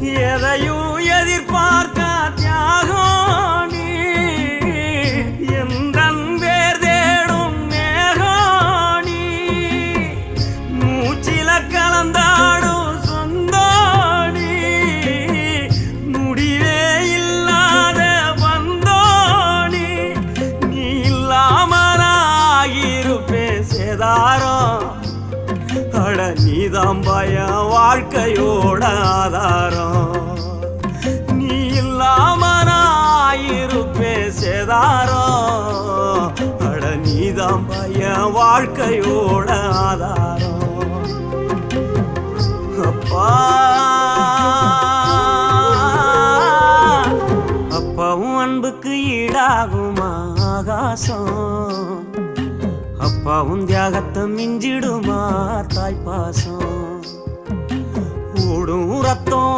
எதையும் எதிர்பார்க்க தியாகம் நீ எந்தன் பேர் தேடும் மேகம் நீ மூச்சில கலந்தாடும் சொந்தோணி முடிவே இல்லாத வந்தோணி நீ இல்லாம இருப்பேன் சேதாரம் அட நீதான் பயம் வாழ்க்கையோட ஆதாரம் நீ இல்லாம இருப்பேன் சேதாரம் அட நீதான் பயம் வாழ்க்கையோட ஆதாரம் அப்பா அப்பாவும் அன்புக்கு ஈடாகுமா ஆகாசம் அப்பாவும் தியாகத்தை மிஞ்சிடுமா தாய்ப்பாசம் ஓடும் ரத்தம்